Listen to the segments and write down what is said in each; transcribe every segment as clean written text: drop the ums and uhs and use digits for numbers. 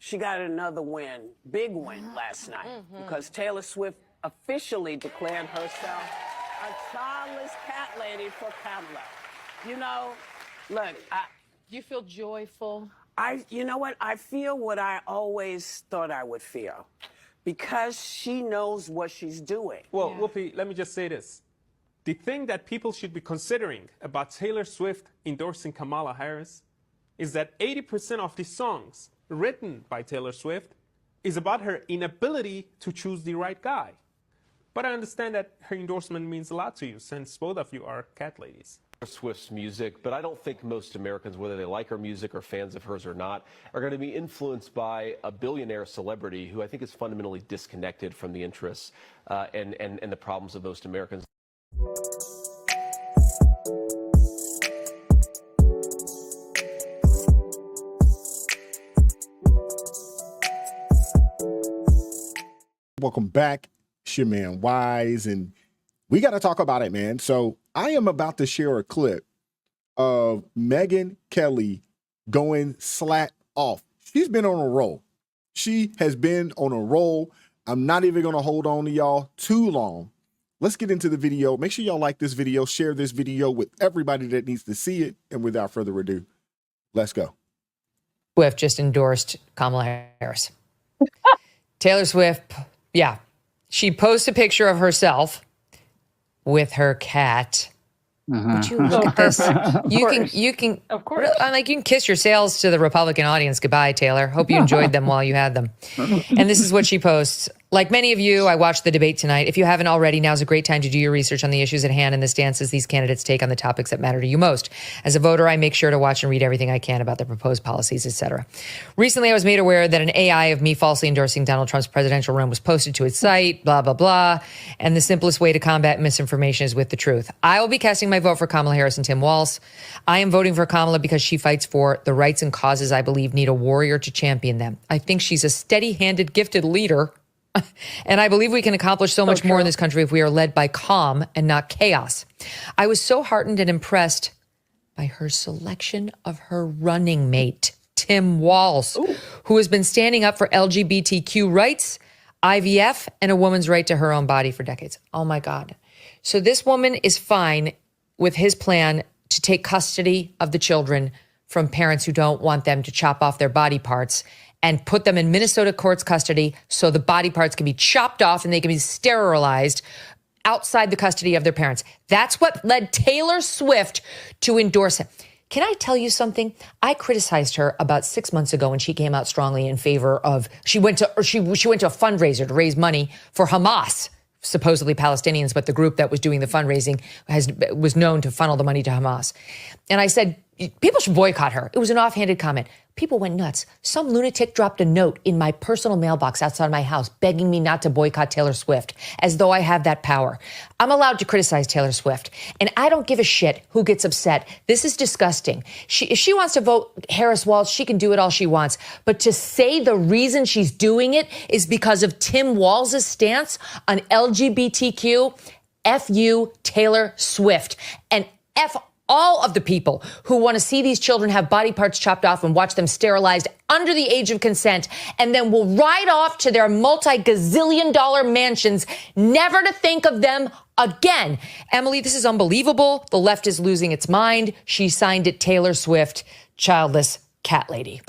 she got another win, big win last night, because Taylor Swift officially declared herself a childless cat lady for Kamala. You know, look, Do you feel joyful? you know what? I feel what I always thought I would feel, because she knows what she's doing. Well, Whoopi, let me just say this. The thing that people should be considering about Taylor Swift endorsing Kamala Harris is that 80% of the songs written by Taylor Swift is about her inability to choose the right guy. But I understand that her endorsement means a lot to you, since both of you are cat ladies. Swift's music, but I don't think most Americans, whether they like her music or fans of hers or not, are going to be influenced by a billionaire celebrity who I think is fundamentally disconnected from the interests and the problems of most Americans. Welcome back. It's your man Wise, and we got to talk about it, man. So I am about to share a clip of Megyn Kelly going slat off. She's been on a roll. She has been on a roll. I'm not even going to hold on to y'all too long. Let's get into the video. Make sure y'all like this video, share this video with everybody that needs to see it. And without further ado, let's go. Swift just endorsed Kamala Harris. Taylor Swift, yeah. She posts a picture of herself with her cat. Would you look at this? You can, Of course. like, you can kiss your sales to the Republican audience goodbye, Taylor. Hope you enjoyed them while you had them. And this is what she posts. Like many of you, I watched the debate tonight. If you haven't already, now's a great time to do your research on the issues at hand and the stances these candidates take on the topics that matter to you most. As a voter, I make sure to watch and read everything I can about the proposed policies, etc. Recently, I was made aware that an AI of me falsely endorsing Donald Trump's presidential run was posted to its site, blah, blah, blah. And the simplest way to combat misinformation is with the truth. I will be casting my vote for Kamala Harris and Tim Walz. I am voting for Kamala because she fights for the rights and causes I believe need a warrior to champion them. I think she's a steady-handed, gifted leader. And I believe we can accomplish so much more in this country if we are led by calm and not chaos. I was so heartened and impressed by her selection of her running mate, Tim Walz, who has been standing up for LGBTQ rights, IVF, and a woman's right to her own body for decades. Oh, my God. So this woman is fine with his plan to take custody of the children from parents who don't want them to chop off their body parts and put them in Minnesota court's custody so the body parts can be chopped off and they can be sterilized outside the custody of their parents. That's what led Taylor Swift to endorse it. Can I tell you something? I criticized her about 6 months ago when she came out strongly in favor of, she went to a fundraiser to raise money for Hamas, supposedly Palestinians, but the group that was doing the fundraising was known to funnel the money to Hamas. And I said, people should boycott her. It was an offhanded comment. People went nuts. Some lunatic dropped a note in my personal mailbox outside my house begging me not to boycott Taylor Swift, as though I have that power. I'm allowed to criticize Taylor Swift, and I don't give a shit who gets upset. This is disgusting. If she wants to vote Harris Walz, she can do it all she wants. But to say the reason she's doing it is because of Tim Walz's stance on LGBTQ, F you, Taylor Swift, and F all of the people who want to see these children have body parts chopped off and watch them sterilized under the age of consent, and then will ride off to their multi-gazillion-dollar mansions, never to think of them again. Emily, this is unbelievable. The left is losing its mind. She signed it Taylor Swift, childless cat lady.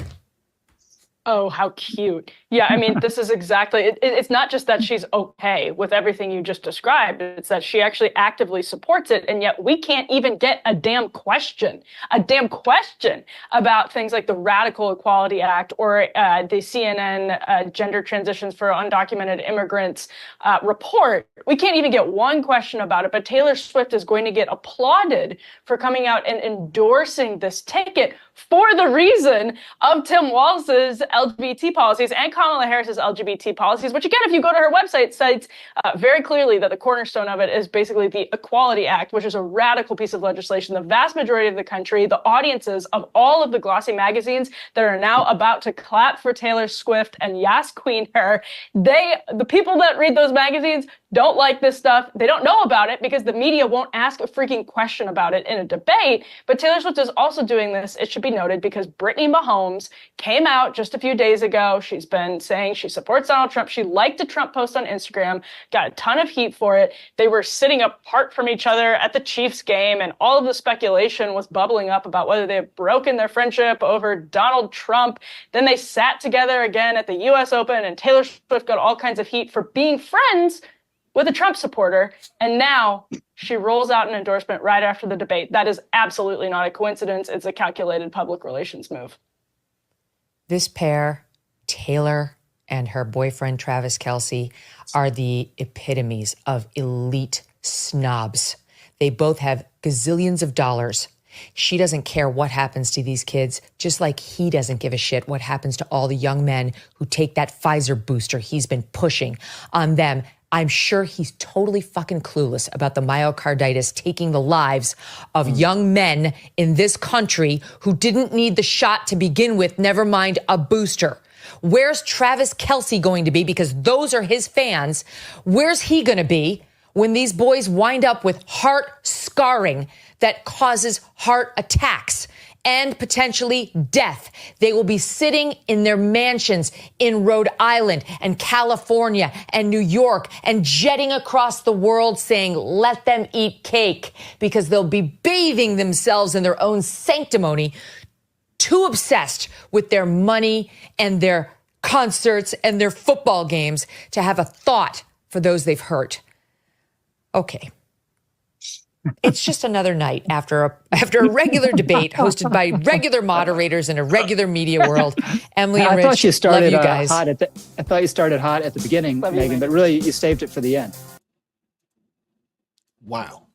Oh, how cute. Yeah, I mean, this is exactly, it's not just that she's okay with everything you just described. It's that she actually actively supports it. And yet we can't even get a damn question about things like the Radical Equality Act or the CNN Gender Transitions for Undocumented Immigrants report. We can't even get one question about it. But Taylor Swift is going to get applauded for coming out and endorsing this ticket for the reason of Tim Walz's LGBT policies and Kamala Harris's LGBT policies, which again, if you go to her website, cites very clearly that the cornerstone of it is basically the Equality Act, which is a radical piece of legislation. The vast majority of the country, the audiences of all of the glossy magazines that are now about to clap for Taylor Swift and Yas Queen her, the people that read those magazines don't like this stuff. They don't know about it because the media won't ask a freaking question about it in a debate. But Taylor Swift is also doing this, it should be noted, because Brittany Mahomes came out just a few days ago. She's been saying she supports Donald Trump. She liked a Trump post on Instagram, got a ton of heat for it. They were sitting apart from each other at the Chiefs game, and all of the speculation was bubbling up about whether they had broken their friendship over Donald Trump. Then they sat together again at the US Open, and Taylor Swift got all kinds of heat for being friends with a Trump supporter, and now she rolls out an endorsement right after the debate. That is absolutely not a coincidence. It's a calculated public relations move. This pair, Taylor and her boyfriend, Travis Kelce, are the epitomes of elite snobs. They both have gazillions of dollars. She doesn't care what happens to these kids, just like he doesn't give a shit what happens to all the young men who take that Pfizer booster he's been pushing on them. I'm sure he's totally fucking clueless about the myocarditis taking the lives of young men in this country who didn't need the shot to begin with, never mind a booster. Where's Travis Kelce going to be? Because those are his fans. Where's he going to be when these boys wind up with heart scarring that causes heart attacks and potentially death? They will be sitting in their mansions in Rhode Island and California and New York and jetting across the world saying, let them eat cake, because they'll be bathing themselves in their own sanctimony, too obsessed with their money and their concerts and their football games to have a thought for those they've hurt. Okay. It's just another night after a regular debate hosted by regular moderators in a regular media world. Emily and Rich, I thought you started love you guys. hot at the beginning, Megyn, but really you saved it for the end. Wow.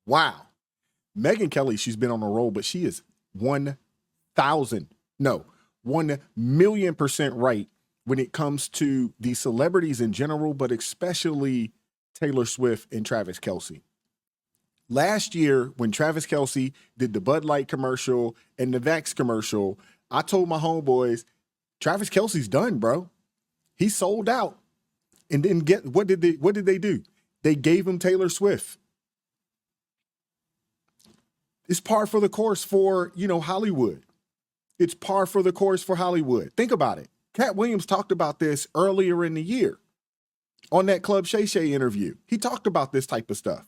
Megyn Kelly, she's been on a roll, but she is 1,000,000% right when it comes to the celebrities in general, but especially Taylor Swift and Travis Kelce. Last year, when Travis Kelce did the Bud Light commercial and the Vax commercial, I told my homeboys, Travis Kelce's done, bro. He sold out. And then what did they do? They gave him Taylor Swift. It's par for the course for, Hollywood. It's par for the course for Hollywood. Think about it. Cat Williams talked about this earlier in the year on that Club Shay Shay interview. He talked about this type of stuff.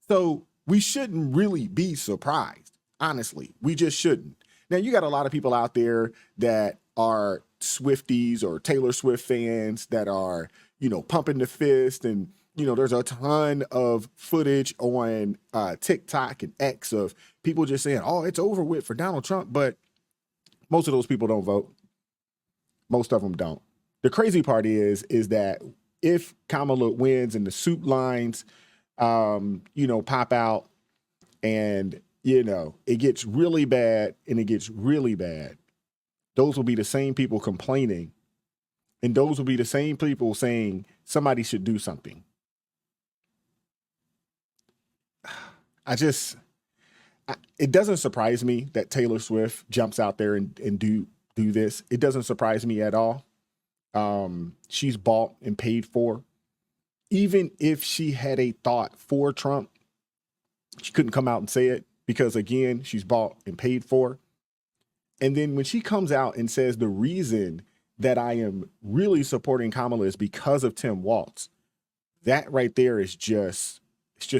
So we shouldn't really be surprised. Honestly, we just shouldn't. Now, you got a lot of people out there that are Swifties or Taylor Swift fans that are, pumping the fist. And, there's a ton of footage on TikTok and X of people just saying, oh, it's over with for Donald Trump. But most of those people don't vote. Most of them don't. The crazy part is that if Kamala wins and the soup lines, pop out and, it gets really bad and it gets really bad, those will be the same people complaining. And those will be the same people saying somebody should do something. It doesn't surprise me that Taylor Swift jumps out there and do this. It doesn't surprise me at all. She's bought and paid for. Even if she had a thought for Trump, she couldn't come out and say it because, again, she's bought and paid for. And then when she comes out and says the reason that I am really supporting Kamala is because of Tim Walz, that right there is just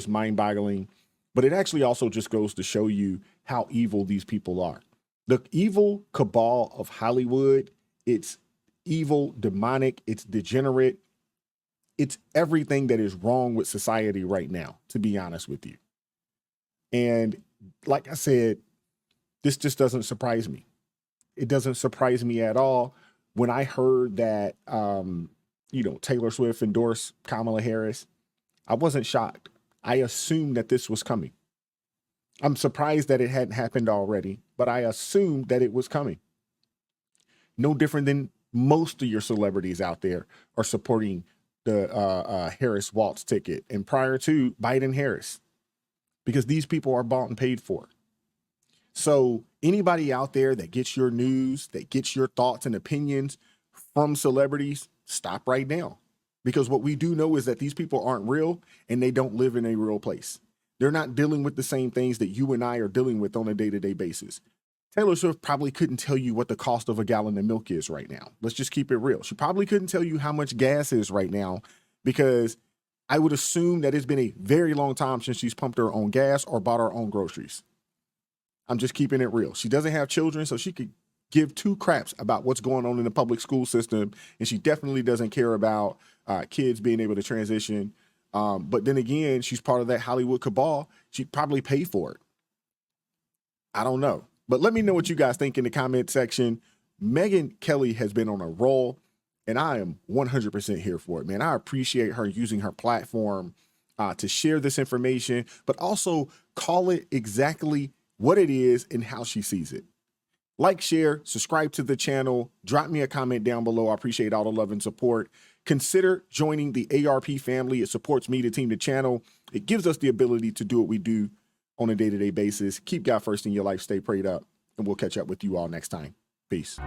mind-boggling. But it actually also just goes to show you how evil these people are. The evil cabal of Hollywood, it's evil, demonic, it's degenerate. It's everything that is wrong with society right now, to be honest with you. And like I said, this just doesn't surprise me. It doesn't surprise me at all. When I heard that, Taylor Swift endorsed Kamala Harris, I wasn't shocked. I assumed that this was coming. I'm surprised that it hadn't happened already, but I assumed that it was coming. No different than most of your celebrities out there are supporting the Harris Walz ticket and prior to Biden Harris, because these people are bought and paid for. So anybody out there that gets your news, that gets your thoughts and opinions from celebrities, stop right now. Because what we do know is that these people aren't real and they don't live in a real place. They're not dealing with the same things that you and I are dealing with on a day-to-day basis. Taylor Swift probably couldn't tell you what the cost of a gallon of milk is right now. Let's just keep it real. She probably couldn't tell you how much gas is right now, because I would assume that it's been a very long time since she's pumped her own gas or bought her own groceries. I'm just keeping it real. She doesn't have children, so she could give two craps about what's going on in the public school system, and she definitely doesn't care about kids being able to transition. But then again, she's part of that Hollywood cabal. She'd probably pay for it. I don't know. But let me know what you guys think in the comment section. Megyn Kelly has been on a roll, and I am 100% here for it, man. I appreciate her using her platform to share this information, but also call it exactly what it is and how she sees it. Like, share, subscribe to the channel, drop me a comment down below. I appreciate all the love and support. Consider joining the ARP family. It supports me to team the channel. It gives us the ability to do what we do on a day-to-day basis. Keep God first in your life. Stay prayed up, and we'll catch up with you all next time. Peace.